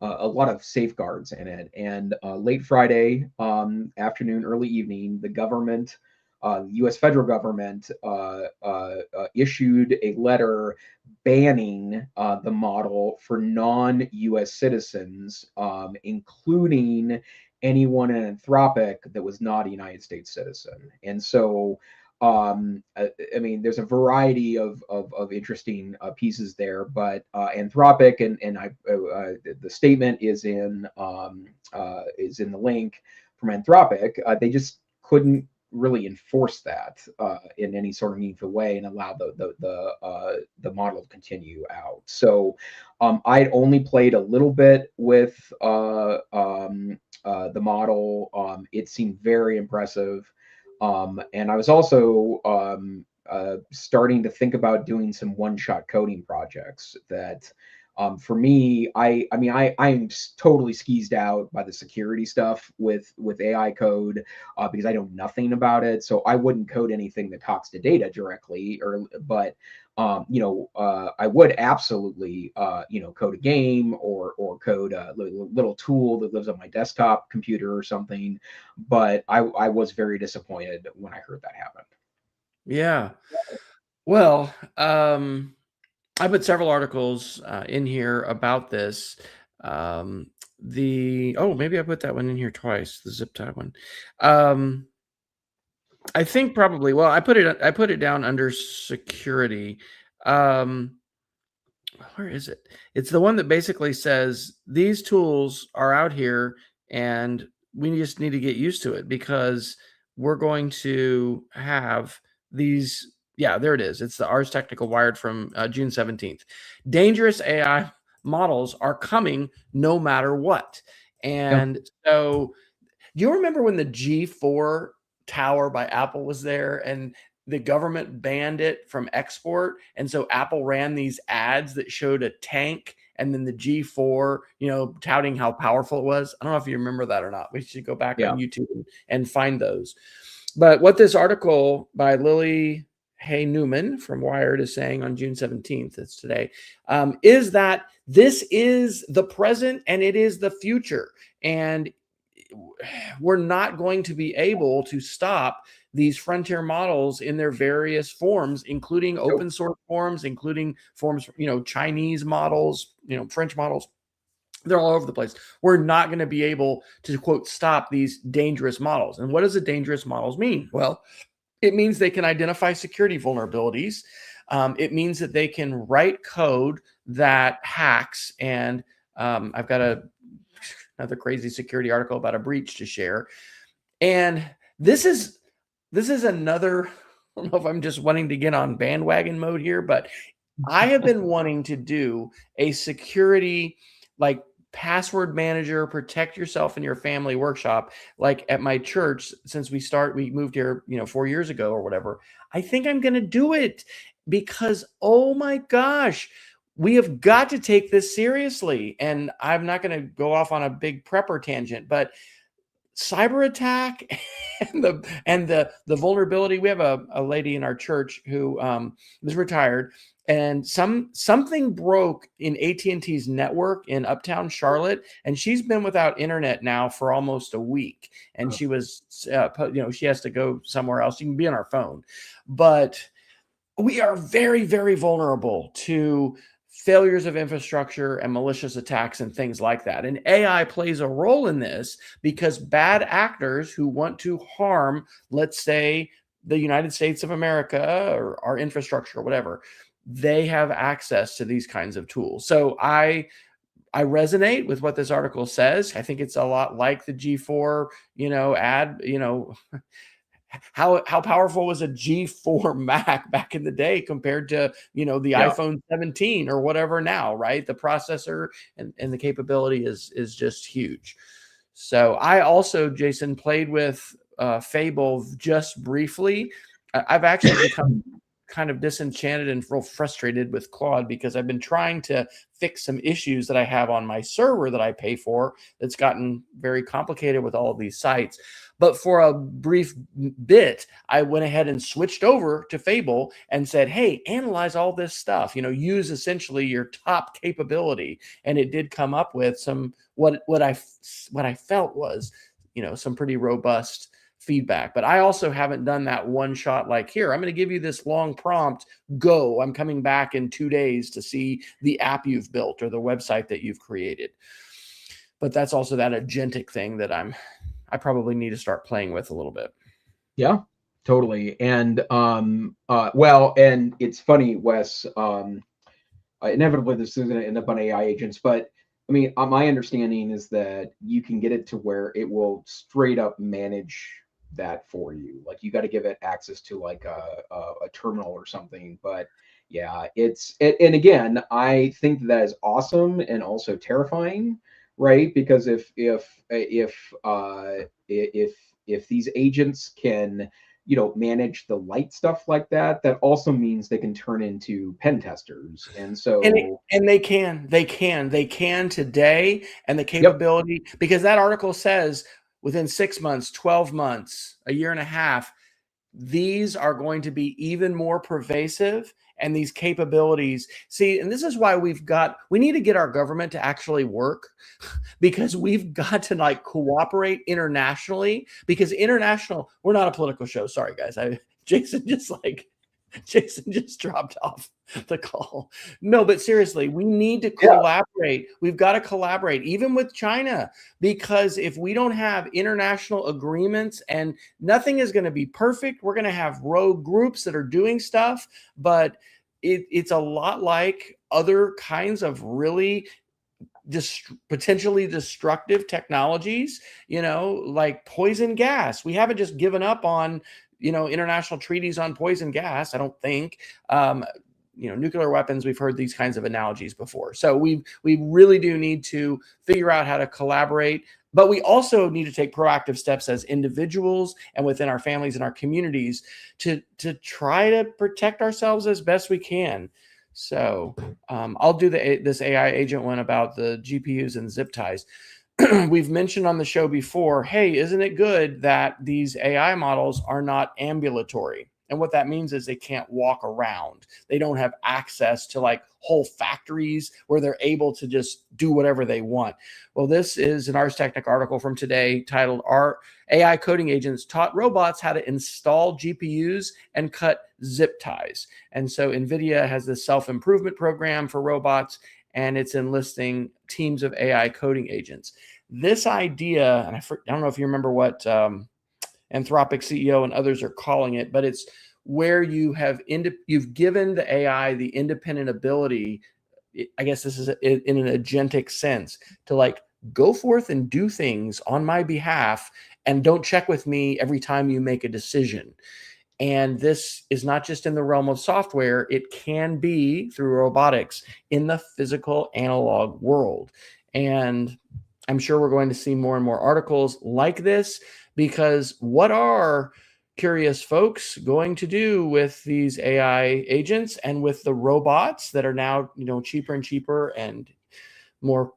lot of safeguards in it. And late Friday afternoon, early evening, the government, the U.S. federal government, issued a letter banning the model for non-U.S. citizens, including anyone in Anthropic that was not a United States citizen. And so I mean, there's a variety of interesting pieces there, but Anthropic the statement is in the link from Anthropic. They just couldn't really enforce that in any sort of meaningful way and allow the model to continue out. So I'd only played a little bit with the model. It seemed very impressive. And I was also starting to think about doing some one-shot coding projects that for me, I'm totally skeezed out by the security stuff with AI code because I know nothing about it. So I wouldn't code anything that talks to data directly, but I would absolutely code a game or code a little tool that lives on my desktop computer or something. But I was very disappointed when I heard that happen. Yeah. Well, I put several articles in here about this. Maybe I put that one in here twice, the zip tie one. I think probably, well, I put it down under security. Where is it? It's the one that basically says these tools are out here and we just need to get used to it because we're going to have these. Yeah, there it is. It's the Ars Technica Wired from June 17th. Dangerous AI models are coming no matter what. And so, do you remember when the G4 tower by Apple was there and the government banned it from export? And so Apple ran these ads that showed a tank and then the G4, touting how powerful it was. I don't know if you remember that or not. We should go back on YouTube and find those. But what this article by Lily Hay Newman from Wired is saying on June 17th, it's today, is that this is the present and it is the future. And we're not going to be able to stop these frontier models in their various forms, including open source forms, including forms, Chinese models, French models. They're all over the place. We're not going to be able to, quote, stop these dangerous models. And what does the dangerous models mean? Well, it means they can identify security vulnerabilities. It means that they can write code that hacks. And I've got another crazy security article about a breach to share. And this is another, I don't know if I'm just wanting to get on bandwagon mode here, but I have been wanting to do a security, like, password manager, protect yourself and your family workshop, like at my church, since we moved here, 4 years ago or whatever. I think I'm going to do it because, oh my gosh, we have got to take this seriously. And I'm not going to go off on a big prepper tangent, but cyber attack and the vulnerability. We have a lady in our church who was retired, and something broke in AT&T's network in uptown Charlotte, and she's been without internet now for almost a week. And she was, she has to go somewhere else. She can be on our phone, but we are very, very vulnerable to failures of infrastructure and malicious attacks and things like that. And AI plays a role in this because bad actors who want to harm, let's say, the United States of America or our infrastructure or whatever, they have access to these kinds of tools. So I resonate with what this article says. I think it's a lot like the G4, ad, how powerful was a G4 Mac back in the day compared to, the iPhone 17 or whatever now, right? The processor and the capability is just huge. So I also, Jason, played with Fable just briefly. I've actually become kind of disenchanted and real frustrated with Claude because I've been trying to fix some issues that I have on my server that I pay for that's gotten very complicated with all of these sites. But for a brief bit, I went ahead and switched over to Fable and said, hey, analyze all this stuff, use essentially your top capability. And it did come up with some, what I felt was, some pretty robust feedback. But I also haven't done that one shot like, here, I'm going to give you this long prompt, go. I'm coming back in 2 days to see the app you've built or the website that you've created. But that's also that agentic thing that I probably need to start playing with a little bit. Yeah. Totally. And well, and it's funny, Wes. Inevitably, this is going to end up on AI agents, but I mean, my understanding is that you can get it to where it will straight up manage that for you. Like you got to give it access to like a terminal or something. But yeah, and again, I think that is awesome and also terrifying, right? Because if these agents can manage the light stuff like that, that also means they can turn into pen testers. And And so, they can today, and the yep, capability, because that article says within 6 months, 12 months, a year and a half, these are going to be even more pervasive, and these capabilities. See, and this is why we need to get our government to actually work, because we've got to like cooperate internationally, because we're not a political show. Sorry guys. Jason just like Jason just dropped off the call. No, but seriously, we need to yeah, collaborate. We've got to collaborate, even with China, because if we don't have international agreements, and nothing is going to be perfect, we're going to have rogue groups that are doing stuff, but it's a lot like other kinds of really potentially destructive technologies, like poison gas. We haven't just given up on, international treaties on poison gas, I don't think. Nuclear weapons, we've heard these kinds of analogies before. So we really do need to figure out how to collaborate, but we also need to take proactive steps as individuals and within our families and our communities to try to protect ourselves as best we can. So I'll do this AI agent one about the GPUs and zip ties. We've mentioned on the show before, hey, isn't it good that these AI models are not ambulatory? And what that means is they can't walk around. They don't have access to like whole factories where they're able to just do whatever they want. Well, this is an Ars Technica article from today titled "Our AI Coding Agents Taught Robots How to Install GPUs and Cut Zip Ties." And so NVIDIA has this self-improvement program for robots, and it's enlisting teams of AI coding agents. This idea, and I don't know if you remember what Anthropic CEO and others are calling it, but it's where you've given the AI the independent ability, I guess this is in an agentic sense, to like go forth and do things on my behalf, and don't check with me every time you make a decision. And this is not just in the realm of software, it can be through robotics in the physical analog world. And I'm sure we're going to see more and more articles like this, because what are curious folks going to do with these AI agents and with the robots that are now, cheaper and cheaper and more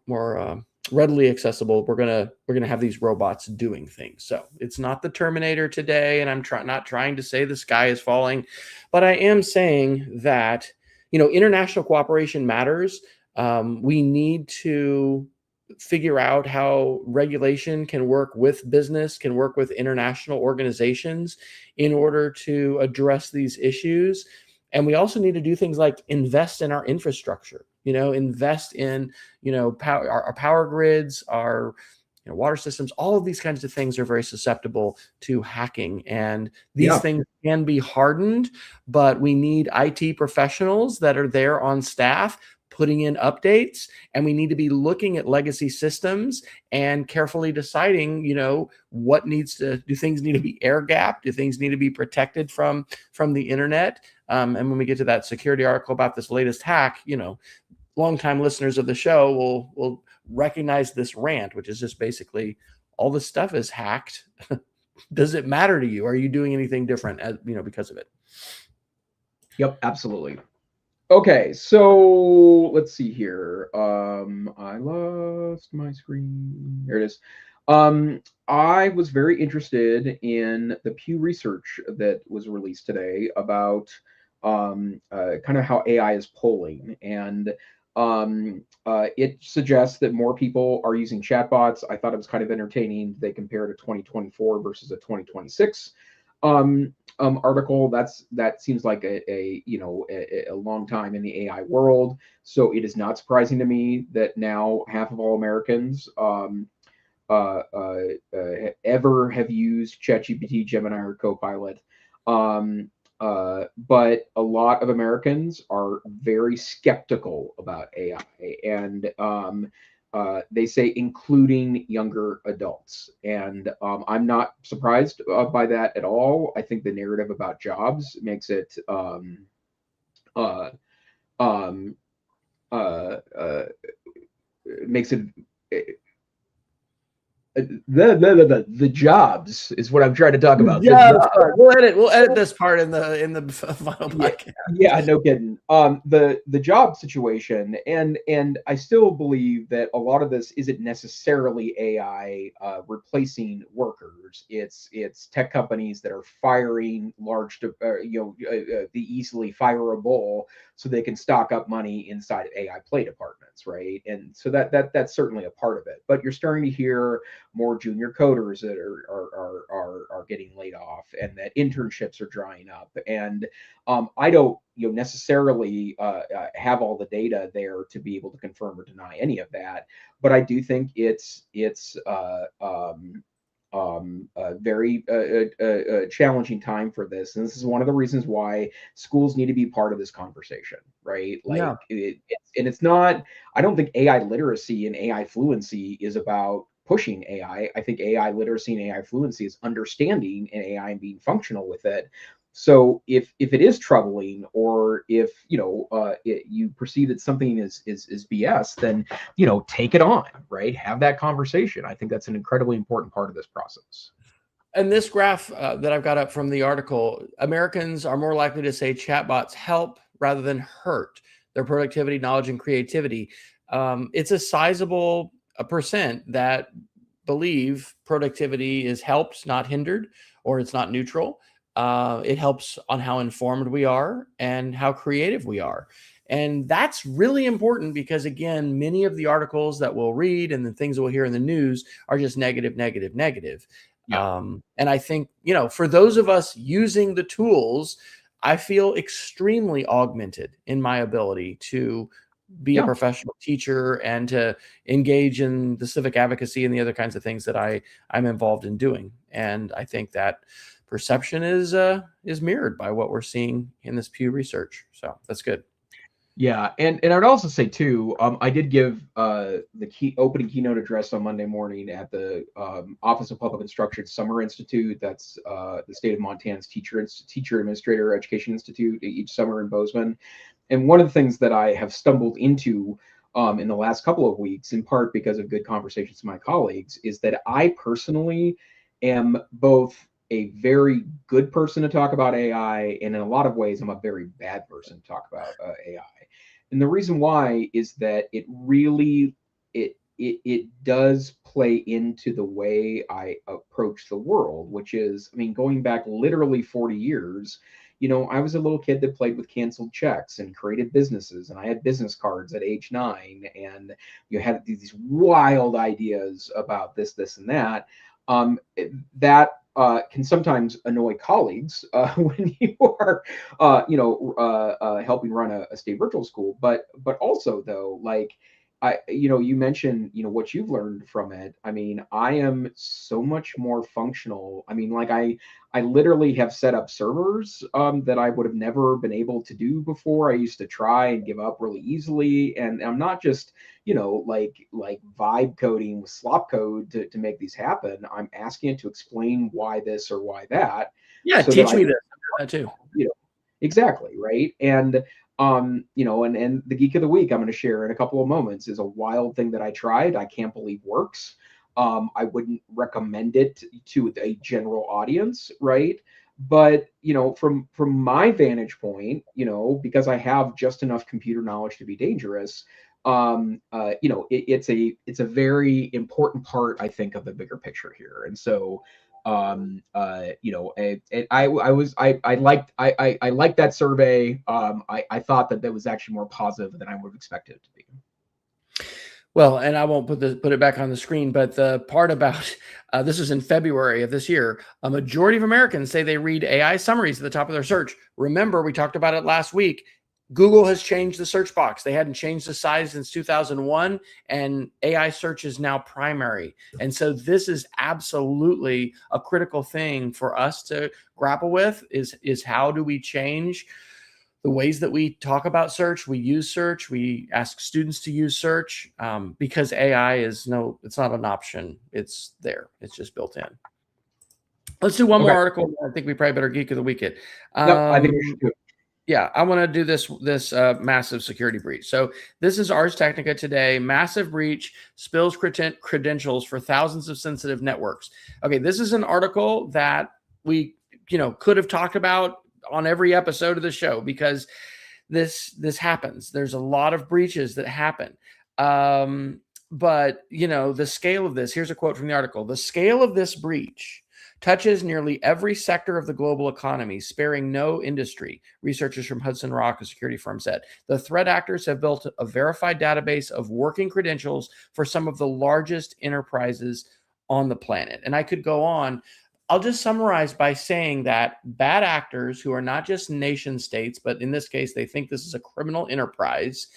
readily accessible? We're gonna have these robots doing things. So it's not the Terminator today, and I'm not trying to say the sky is falling, but I am saying that international cooperation matters. We need to figure out how regulation can work with business, can work with international organizations in order to address these issues. And we also need to do things like invest in our infrastructure, invest in, our power grids, our water systems. All of these kinds of things are very susceptible to hacking. And these yeah, things can be hardened, but we need IT professionals that are there on staff putting in updates, and we need to be looking at legacy systems and carefully deciding, do things need to be air gapped? Do things need to be protected from the internet? And when we get to that security article about this latest hack, longtime listeners of the show will recognize this rant, which is just basically all this stuff is hacked. Does it matter to you? Are you doing anything different because of it? yep, absolutely. Okay, so let's see here. I lost my screen. There it is. I was very interested in the Pew Research that was released today about kind of how AI is polling, and it suggests that more people are using chatbots. I thought it was kind of entertaining. They compare to 2024 versus a 2026 article. That seems like a long time in the AI world. So it is not surprising to me that now half of all Americans ever have used ChatGPT, Gemini, or Copilot. But a lot of Americans are very skeptical about AI, and they say including younger adults. And I'm not surprised by that at all. I think the narrative about jobs uh, um, makes it the jobs is what I'm trying to talk about. The Yeah, jobs. sorry. We'll edit this part in the final Yeah, podcast. yeah, no kidding. The job situation, and I still believe that a lot of this isn't necessarily AI replacing workers. It's tech companies that are firing the easily fireable, so they can stock up money inside of AI play departments, right? And so that's certainly a part of it. But you're starting to hear more junior coders that are getting laid off, and that internships are drying up. And I don't necessarily have all the data there to be able to confirm or deny any of that, but I do think it's a very challenging time for this, and this is one of the reasons why schools need to be part of this conversation, right? Yeah. Like and it's not. I don't think AI literacy and AI fluency is about pushing AI. I think AI literacy and AI fluency is understanding an AI and being functional with it. So if it is troubling, or if you perceive that something is BS, then take it on, right? Have that conversation. I think that's an incredibly important part of this process. And this graph that I've got up from the article, Americans are more likely to say chatbots help rather than hurt their productivity, knowledge, and creativity. It's a sizable percent that believe productivity is helped, not hindered, or it's not neutral. It helps on how informed we are and how creative we are. And that's really important because, again, many of the articles that we'll read and the things that we'll hear in the news are just negative, negative, negative. Yeah. And I think, for those of us using the tools, I feel extremely augmented in my ability to be a Yeah. professional teacher and to engage in the civic advocacy and the other kinds of things that I'm involved in doing. And I think that perception is mirrored by what we're seeing in this Pew research. So that's good. Yeah, and I would also say too, I did give the opening keynote address on Monday morning at the Office of Public Instruction Summer Institute. That's the state of Montana's teacher administrator education institute each summer in Bozeman. And one of the things that I have stumbled into in the last couple of weeks, in part because of good conversations with my colleagues, is that I personally am both a very good person to talk about AI, and in a lot of ways, I'm a very bad person to talk about AI. And the reason why is that it really it does play into the way I approach the world, which is, I mean, going back literally 40 years, I was a little kid that played with canceled checks and created businesses, and I had business cards at age 9, and you had these wild ideas about this, and that. That can sometimes annoy colleagues when you are, helping run a state virtual school. But also though, like you mentioned, what you've learned from it. I mean, I am so much more functional. I mean, like I literally have set up servers that I would have never been able to do before. I used to try and give up really easily, and I'm not just like vibe coding with slop code to make these happen. I'm asking it to explain why this or why that. Yeah, So that teach I me can, this too. exactly, right. And and the geek of the week I'm going to share in a couple of moments is a wild thing that I tried. I can't believe works. I wouldn't recommend it to a general audience, right? But from my vantage point, because I have just enough computer knowledge to be dangerous, it's a very important part, I think, of the bigger picture here. And so I liked that survey. I thought that was actually more positive than I would have expected it to be. Well, and I won't put it back on the screen, but the part about this was in February of this year. A majority of Americans say they read AI summaries at the top of their search. Remember, we talked about it last week. Google has changed the search box. They hadn't changed the size since 2001, and AI search is now primary. And so this is absolutely a critical thing for us to grapple with is how do we change the ways that we talk about search, we use search, we ask students to use search, because AI it's not an option. It's there. It's just built in. Let's do one more article. I think we probably better geek of the week it. No, I think we should do it. Yeah, I want to do this massive security breach. So this is Ars Technica today. Massive breach spills credentials for thousands of sensitive networks. Okay, this is an article that we could have talked about on every episode of the show because this happens. There's a lot of breaches that happen. But the scale of this, here's a quote from the article. The scale of this breach touches nearly every sector of the global economy, sparing no industry, researchers from Hudson Rock, a security firm, said. The threat actors have built a verified database of working credentials for some of the largest enterprises on the planet. And I could go on. I'll just summarize by saying that bad actors who are not just nation states, but in this case, they think this is a criminal enterprise,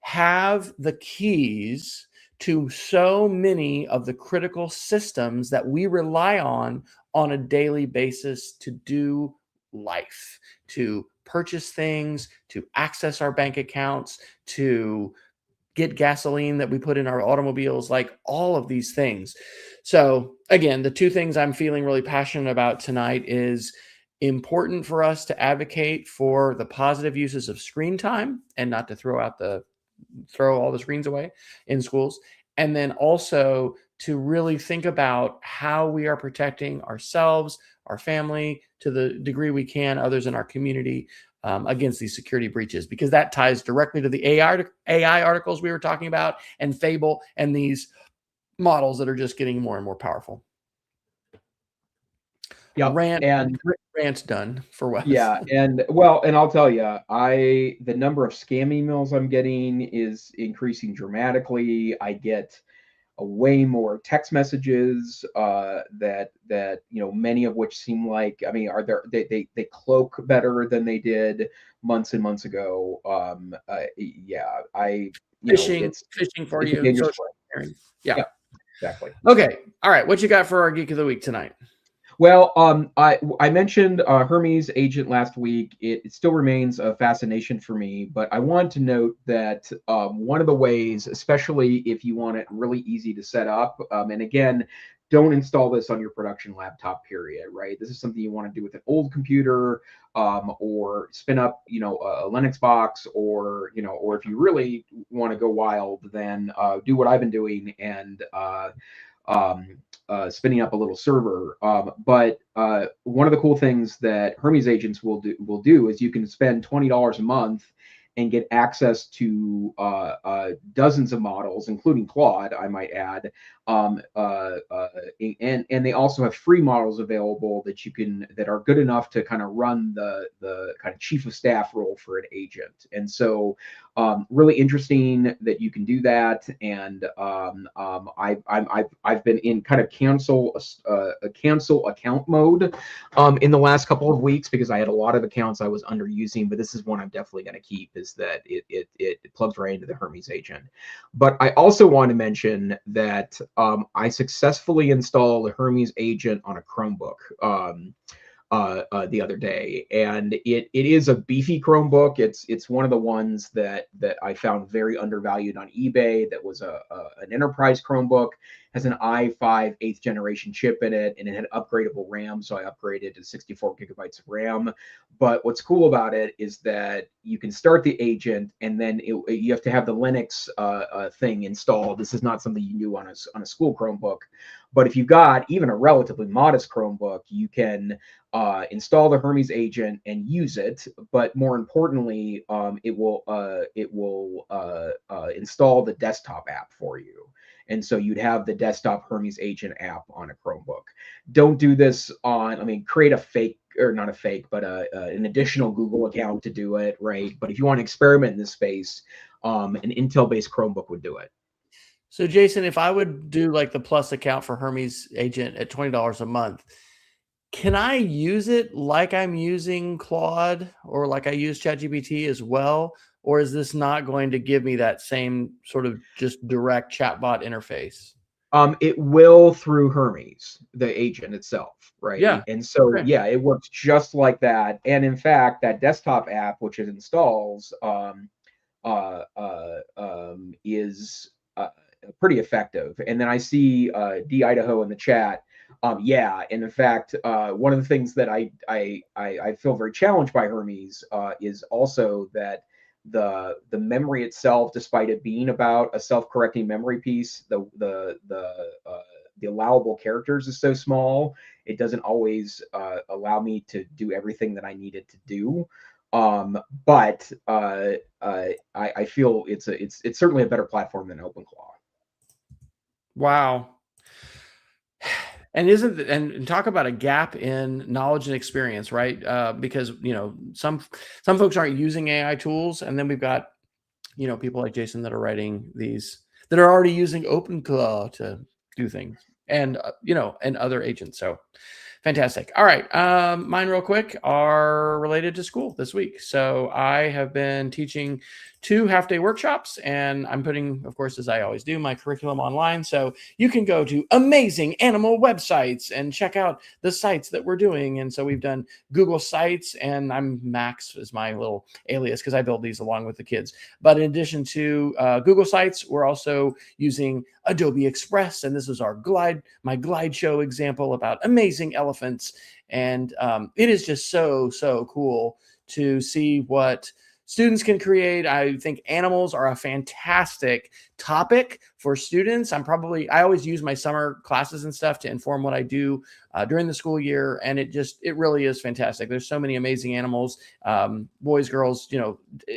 have the keys to so many of the critical systems that we rely on a daily basis to do life, to purchase things, to access our bank accounts, to get gasoline that we put in our automobiles, like all of these things. So again, the two things I'm feeling really passionate about tonight is important for us to advocate for the positive uses of screen time and not to throw all the screens away in schools. And then also to really think about how we are protecting ourselves, our family, to the degree we can, others in our community, against these security breaches, because that ties directly to the AI articles we were talking about and Fable and these models that are just getting more and more powerful. Yeah, rant done for Wes. Yeah, and I'll tell you, the number of scam emails I'm getting is increasing dramatically. I get way more text messages that many of which seem like, I mean, they cloak better than they did months and months ago. Phishing for you. Yeah, exactly. Okay, all right. What you got for our Geek of the Week tonight? Well, I mentioned Hermes Agent last week. It still remains a fascination for me, but I want to note that one of the ways, especially if you want it really easy to set up, and again, don't install this on your production laptop, period, right? This is something you want to do with an old computer, or spin up, a Linux box, or if you really want to go wild, then do what I've been doing and spinning up a little server. But one of the cool things that Hermes agents will do is you can spend $20 a month and get access to dozens of models, including Claude, I might add. And they also have free models available that are good enough to kind of run the kind of chief of staff role for an agent. And so really interesting that you can do that. And I've been in kind of cancel account mode in the last couple of weeks because I had a lot of accounts I was underusing, but this is one I'm definitely going to keep, is that it plugs right into the Hermes agent. But I also want to mention that I successfully installed the Hermes agent on a Chromebook the other day, and it is a beefy Chromebook. It's one of the ones that I found very undervalued on eBay. That was an enterprise Chromebook, has an i5 8th generation chip in it, and it had upgradable RAM, so I upgraded to 64 gigabytes of RAM. But what's cool about it is that you can start the agent, and then you have to have the Linux thing installed. This is not something you do on a school Chromebook. But if you've got even a relatively modest Chromebook, you can install the Hermes agent and use it. But more importantly, it will install the desktop app for you. And so you'd have the desktop Hermes agent app on a Chromebook. Don't do this create a fake, or not a fake, but an additional Google account to do it, right? But if you want to experiment in this space, an Intel-based Chromebook would do it. So Jason, if I would do like the Plus account for Hermes agent at $20 a month, can I use it like I'm using Claude or like I use ChatGPT as well? Or is this not going to give me that same sort of just direct chatbot interface? It will through Hermes, the agent itself, Yeah. right? And so, Okay. yeah, it works just like that. And in fact, that desktop app, which it installs, is pretty effective. And then I see D Idaho in the chat. Yeah, and in fact, one of the things that I feel very challenged by Hermes is also that the memory itself, despite it being about a self-correcting memory piece, the allowable characters is so small, it doesn't always allow me to do everything that I need it to do. But I feel it's certainly a better platform than OpenClaw. Wow. And talk about a gap in knowledge and experience, right? Because some folks aren't using AI tools, and then we've got people like Jason that are writing these that are already using OpenClaw to do things, and and other agents. So fantastic. All right, mine real quick are related to school this week. So I have been teaching 2 half-day workshops, and I'm putting, of course, as I always do, my curriculum online. So you can go to amazing animal websites and check out the sites that we're doing. And so we've done Google Sites, and I'm Max is my little alias because I build these along with the kids. But in addition to Google Sites, we're also using Adobe Express, and this is my glide show example about amazing elephants. And it is just so cool to see what students can create. I think animals are a fantastic topic for students. I always use my summer classes and stuff to inform what I do during the school year. And it really is fantastic. There's so many amazing animals, boys, girls,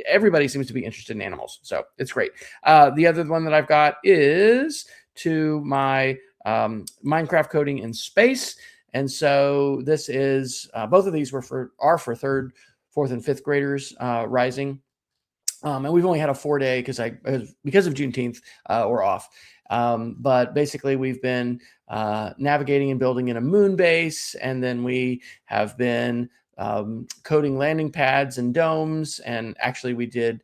everybody seems to be interested in animals. So it's great. The other one that I've got is to my Minecraft coding in space. And so this is, both of these are for third, fourth, and fifth graders rising. And we've only had a 4-day because of Juneteenth, we're off. But basically, we've been navigating and building in a moon base, and then we have been coding landing pads and domes. And actually, we did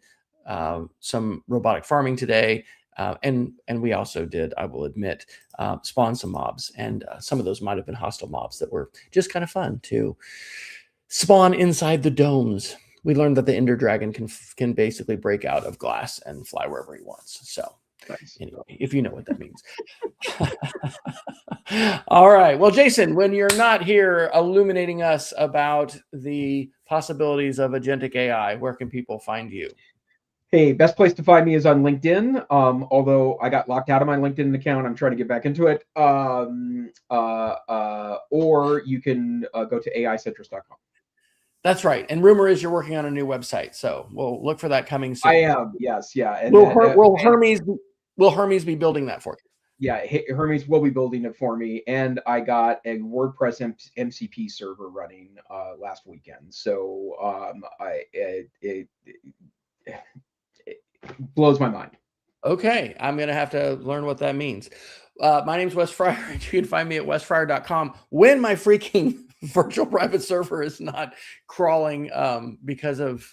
some robotic farming today. And we also did, I will admit, spawn some mobs. And some of those might have been hostile mobs that were just kind of fun to spawn inside the domes. We learned that the Ender Dragon can basically break out of glass and fly wherever he wants. So anyway, if you know what that means. All right. Well, Jason, when you're not here illuminating us about the possibilities of agentic AI, where can people find you? Hey, best place to find me is on LinkedIn. Although I got locked out of my LinkedIn account, I'm trying to get back into it. Or you can go to aicentrist.com. That's right. And rumor is you're working on a new website, so we'll look for that coming soon. I am. Yes. Yeah. And will Hermes be building that for you? Yeah, Hermes will be building it for me, and I got a WordPress MCP server running last weekend. So it blows my mind. Okay, I'm going to have to learn what that means. My name's Wes Fryer, and you can find me at wesfryer.com when my freaking virtual private server is not crawling because of,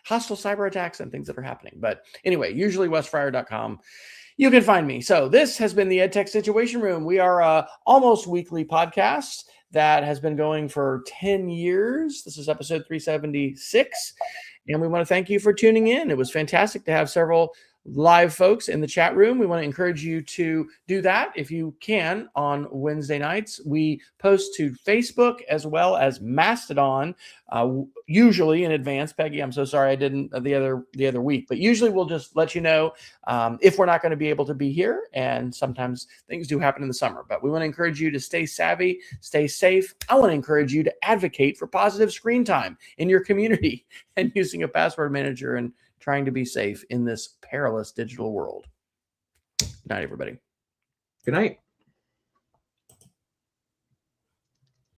hostile cyber attacks and things that are happening. But anyway, usually wesfryer.com. You can find me. So this has been the EdTech Situation Room. We are a almost weekly podcast that has been going for 10 years. This is episode 376. And we want to thank you for tuning in. It was fantastic to have several live folks in the chat room. We want to encourage you to do that if you can on Wednesday nights. We post to Facebook as well as Mastodon, usually in advance. Peggy, I'm so sorry I didn't the other week, but usually we'll just let you know if we're not going to be able to be here. And sometimes things do happen in the summer, but we want to encourage you to stay savvy, stay safe. I want to encourage you to advocate for positive screen time in your community and using a password manager and trying to be safe in this perilous digital world. Good night, everybody. Good night.